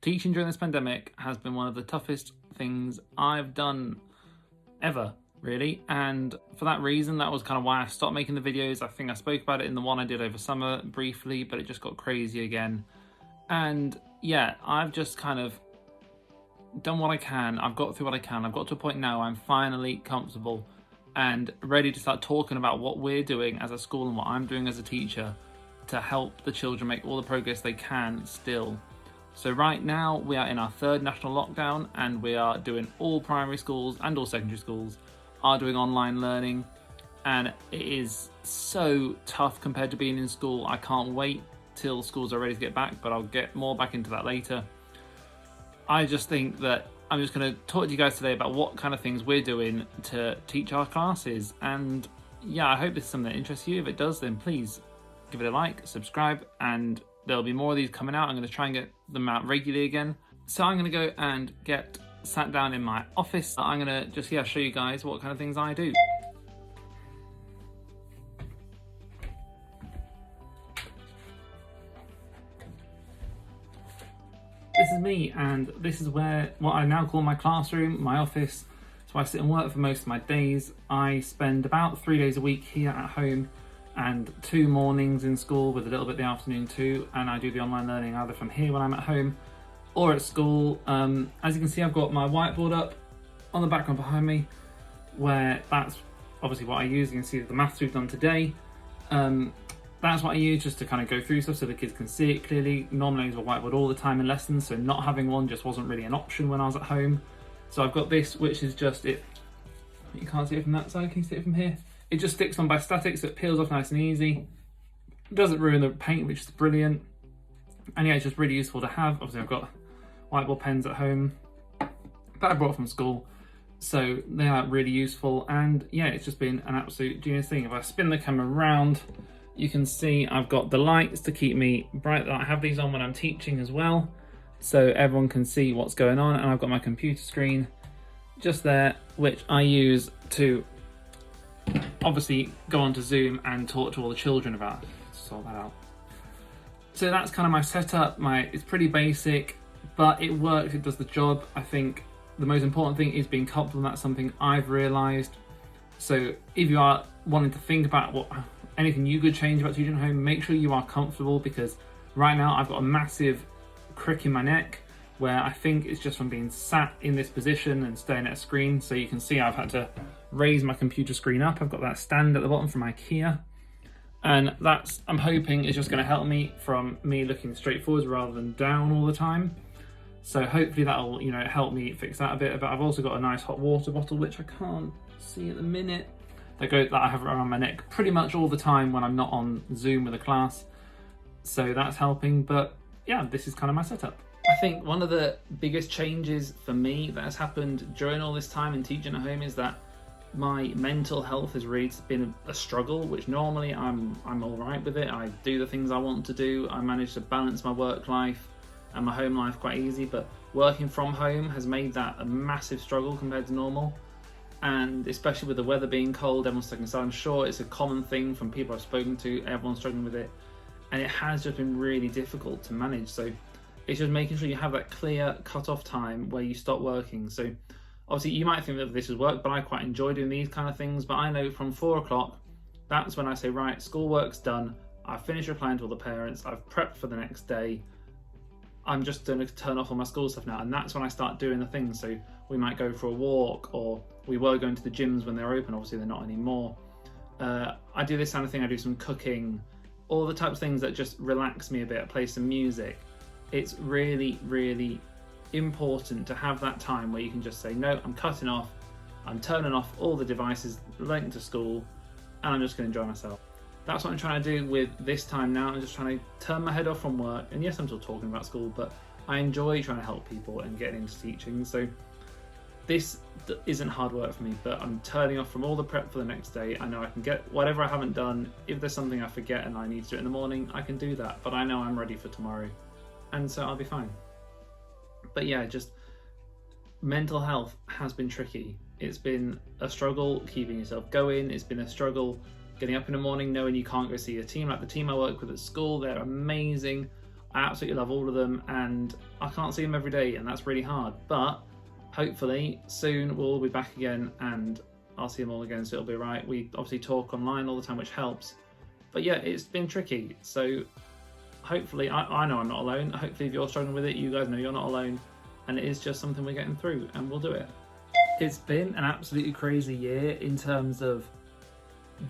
Teaching during this pandemic has been one of the toughest things I've done ever, really. And for that reason, that was kind of why I stopped making the videos. I think I spoke about it in the one I did over summer briefly, but it just got crazy again. And yeah, I've just kind of done what I can. I've got through what I can. I've got to a point now I'm finally comfortable and ready to start talking about what we're doing as a school and what I'm doing as a teacher to help the children make all the progress they can still. So right now we are in our third national lockdown, and we are doing all primary schools and all secondary schools are doing online learning, and it is so tough compared to being in school. I can't wait till schools are ready to get back, but I'll get more back into that later. I just think that I'm just going to talk to you guys today about what kind of things we're doing to teach our classes. And yeah, I hope this is something that interests you. If it does, then please give it a like, subscribe, and there'll be more of these coming out. I'm going to try and get them out regularly again. So I'm going to go and get sat down in my office. I'm going to just show you guys what kind of things I do. This is me, and this is what I now call my classroom, my office. So I sit and work for most of my days. I spend about 3 days a week here at home and 2 mornings in school with a little bit the afternoon too, and I do the online learning either from here when I'm at home or at school. As you can see, I've got my whiteboard up on the background behind me, where that's obviously what I use. You can see the maths we've done today. That's what I use just to kind of go through stuff so the kids can see it clearly. Normally I use a whiteboard all the time in lessons, so not having one just wasn't really an option when I was at home. So I've got this, which is just it. You can't see it from that side, can you see it from here? It just sticks on by static, so it peels off nice and easy. It doesn't ruin the paint, which is brilliant. And yeah, it's just really useful to have. Obviously I've got whiteboard pens at home that I brought from school, so they are really useful. And yeah, it's just been an absolute genius thing. If I spin the camera around, you can see I've got the lights to keep me bright. I have these on when I'm teaching as well, so everyone can see what's going on. And I've got my computer screen just there, which I use to obviously go onto Zoom and talk to all the children about. Sort that out. So that's kind of my setup. It's pretty basic, but it works, it does the job. I think the most important thing is being comfortable, and that's something I've realised. So if you are wanting to think about anything you could change about teaching at home, make sure you are comfortable, because right now I've got a massive crick in my neck where I think it's just from being sat in this position and staring at a screen. So you can see I've had to raise my computer screen up. I've got that stand at the bottom from IKEA, and that's, I'm hoping, is just going to help me from me looking straight forwards rather than down all the time. So hopefully that'll help me fix that a bit. But I've also got a nice hot water bottle, which I can't see at the minute, that I have around my neck pretty much all the time when I'm not on Zoom with a class. So that's helping. But yeah, this is kind of my setup. I think one of the biggest changes for me that has happened during all this time in teaching at home is that my mental health has really been a struggle, which normally I'm all right with it. I do the things I want to do. I manage to balance my work life and my home life quite easy, but working from home has made that a massive struggle compared to normal. And especially with the weather being cold, everyone's stuck inside. I'm sure it's a common thing from people I've spoken to. Everyone's struggling with it, and it has just been really difficult to manage. So it's just making sure you have that clear cut-off time where you stop working. So obviously you might think that this is work, but I quite enjoy doing these kind of things. But I know from 4 o'clock, that's when I say, right, schoolwork's done. I've finished replying to all the parents. I've prepped for the next day. I'm just going to turn off all my school stuff now. And that's when I start doing the things. So we might go for a walk, or we were going to the gyms when they were open. Obviously they're not anymore. I do this kind of thing. I do some cooking, all the types of things that just relax me a bit. I play some music. It's really, really important to have that time where you can just say, no, I'm cutting off. I'm turning off all the devices relating to school, and I'm just going to enjoy myself. That's what I'm trying to do with this time now. I'm just trying to turn my head off from work. And yes, I'm still talking about school, but I enjoy trying to help people and getting into teaching. So this isn't hard work for me, but I'm turning off from all the prep for the next day. I know I can get whatever I haven't done. If there's something I forget and I need to do it in the morning, I can do that. But I know I'm ready for tomorrow, and so I'll be fine. But yeah, just mental health has been tricky. It's been a struggle keeping yourself going. It's been a struggle getting up in the morning knowing you can't go see your team. Like the team I work with at school, they're amazing. I absolutely love all of them, and I can't see them every day, and that's really hard. But hopefully soon we'll all be back again, and I'll see them all again, so it'll be right. We obviously talk online all the time, which helps. But yeah, it's been tricky. So hopefully, I know I'm not alone. Hopefully if you're struggling with it, you guys know you're not alone. And it is just something we're getting through, and we'll do it. It's been an absolutely crazy year in terms of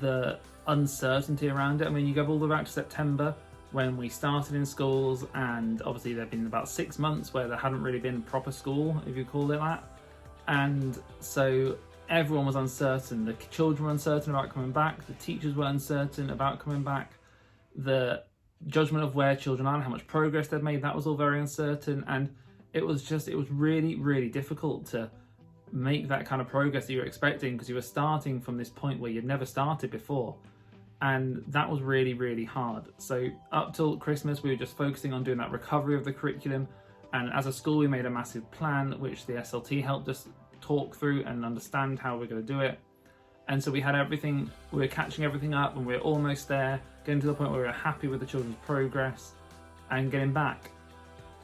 the uncertainty around it. I mean, you go all the way back to September when we started in schools, and obviously there have been about 6 months where there hadn't really been proper school, if you call it that. And so everyone was uncertain. The children were uncertain about coming back. The teachers were uncertain about coming back. The judgment of where children are and how much progress they've made, that was all very uncertain. And it was really, really difficult to make that kind of progress that you were expecting, because you were starting from this point where you'd never started before. And that was really, really hard. So up till Christmas, we were just focusing on doing that recovery of the curriculum. And as a school, we made a massive plan, which the SLT helped us talk through and understand how we're going to do it. And so we had everything, we were catching everything up, and we were almost there, getting to the point where we were happy with the children's progress and getting back.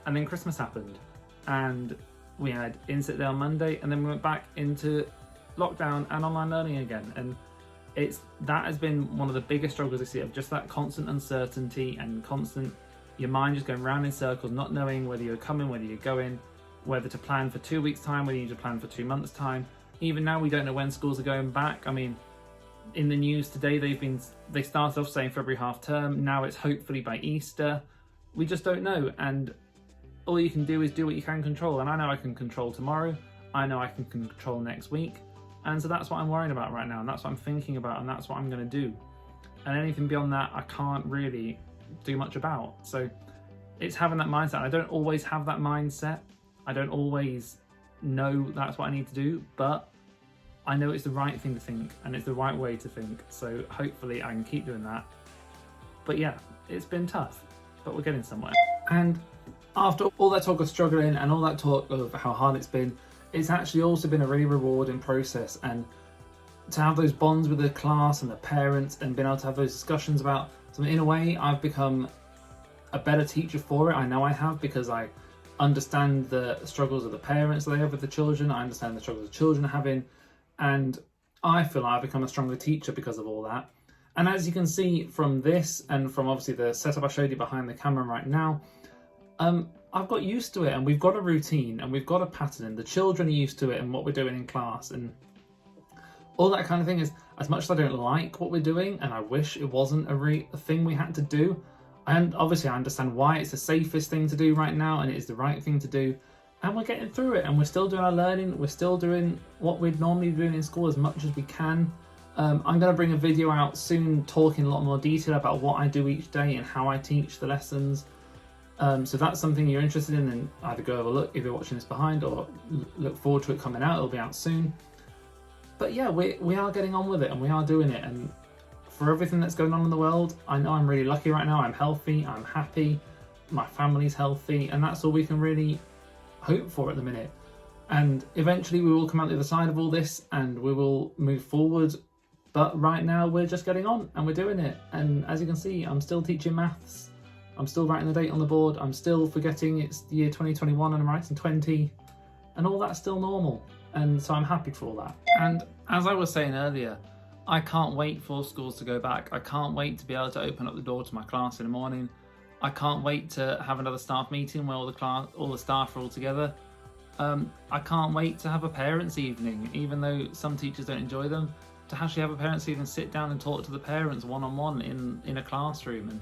And then Christmas happened, and we had Inset Day on Monday, and then we went back into lockdown and online learning again. And that has been one of the biggest struggles this year, of just that constant uncertainty and constant, your mind just going round in circles, not knowing whether you're coming, whether you're going, whether to plan for 2 weeks' time, whether you need to plan for 2 months' time. Even now, we don't know when schools are going back. I mean, in the news today, they started off saying February half term. Now it's hopefully by Easter. We just don't know. And all you can do is do what you can control. And I know I can control tomorrow. I know I can control next week. And so that's what I'm worrying about right now. And that's what I'm thinking about. And that's what I'm going to do. And anything beyond that, I can't really do much about. So it's having that mindset. I don't always have that mindset. I don't always know that's what I need to do. But I know it's the right thing to think. And it's the right way to think. So hopefully I can keep doing that. But yeah, it's been tough. But we're getting somewhere. And after all that talk of struggling and all that talk of how hard it's been, it's actually also been a really rewarding process. And to have those bonds with the class and the parents and being able to have those discussions about something, in a way, I've become a better teacher for it. I know I have, because I understand the struggles of the parents they have with the children. I understand the struggles the children are having. And I feel like I've become a stronger teacher because of all that. And as you can see from this, and from obviously the setup I showed you behind the camera right now, I've got used to it, and we've got a routine, and we've got a pattern, and the children are used to it and what we're doing in class and all that kind of thing. Is, as much as I don't like what we're doing and I wish it wasn't a thing we had to do, and obviously I understand why it's the safest thing to do right now, and it is the right thing to do, and we're getting through it, and we're still doing our learning, we're still doing what we'd normally be doing in school as much as we can. I'm going to bring a video out soon talking a lot more detail about what I do each day and how I teach the lessons. So that's something you're interested in, then either go have a look if you're watching this behind, or look forward to it coming out. It'll be out soon. But yeah, we are getting on with it, and we are doing it. And for everything that's going on in the world, I know I'm really lucky right now. I'm healthy, I'm happy, my family's healthy, and that's all we can really hope for at the minute. And eventually we will come out the other side of all this, and we will move forward. But right now we're just getting on, and we're doing it. And as you can see, I'm still teaching maths. I'm still writing the date on the board. I'm still forgetting it's the year 2021 and I'm writing 20, and all that's still normal. And so I'm happy for all that. And as I was saying earlier, I can't wait for schools to go back. I can't wait to be able to open up the door to my class in the morning. I can't wait to have another staff meeting where all the staff are all together. I can't wait to have a parents' evening, even though some teachers don't enjoy them, to actually have a parents' evening, sit down and talk to the parents one-on-one in a classroom. And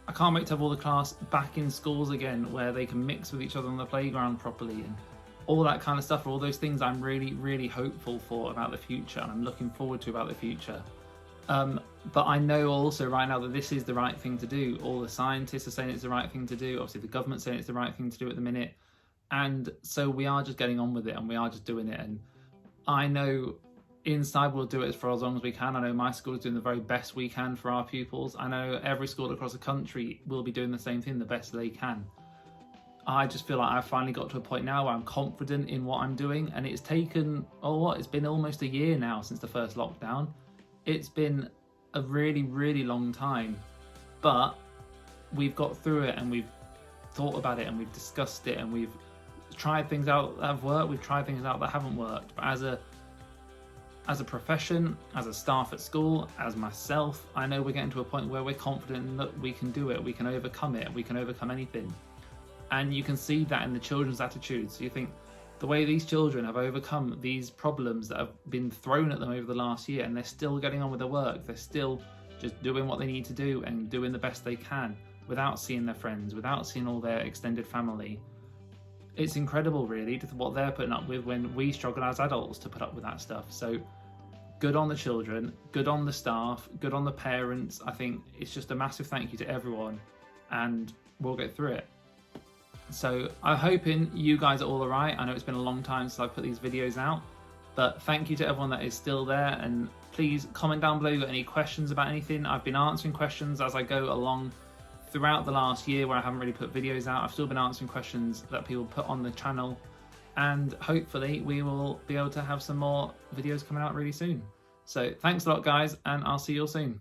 I can't wait to have all the class back in schools again, where they can mix with each other on the playground properly, and all that kind of stuff. All those things I'm really, really hopeful for about the future, and I'm looking forward to about the future. But I know also right now that this is the right thing to do. All the scientists are saying it's the right thing to do. Obviously the government's saying it's the right thing to do at the minute. And so we are just getting on with it, and we are just doing it. And I know inside we'll do it for as long as we can. I know my school is doing the very best we can for our pupils. I know every school across the country will be doing the same thing the best they can. I just feel like I've finally got to a point now where I'm confident in what I'm doing, and it's taken, it's been almost a year now since the first lockdown. It's been a really, really long time, but we've got through it, and we've thought about it and we've discussed it and we've tried things out that have worked, we've tried things out that haven't worked. But as a profession, as a staff at school, as myself, I know we're getting to a point where we're confident that we can do it, we can overcome it, we can overcome anything. And you can see that in the children's attitudes. So you think the way these children have overcome these problems that have been thrown at them over the last year, and they're still getting on with their work, they're still just doing what they need to do and doing the best they can without seeing their friends, without seeing all their extended family. It's incredible, really, to what they're putting up with when we struggle as adults to put up with that stuff. So good on the children, good on the staff, good on the parents. I think it's just a massive thank you to everyone, and we'll get through it. So I'm hoping you guys are all alright. I know it's been a long time since I've put these videos out, but thank you to everyone that is still there, and please comment down below if you've got any questions about anything. I've been answering questions as I go along throughout the last year where I haven't really put videos out. I've still been answering questions that people put on the channel, and hopefully we will be able to have some more videos coming out really soon. So thanks a lot, guys, and I'll see you all soon.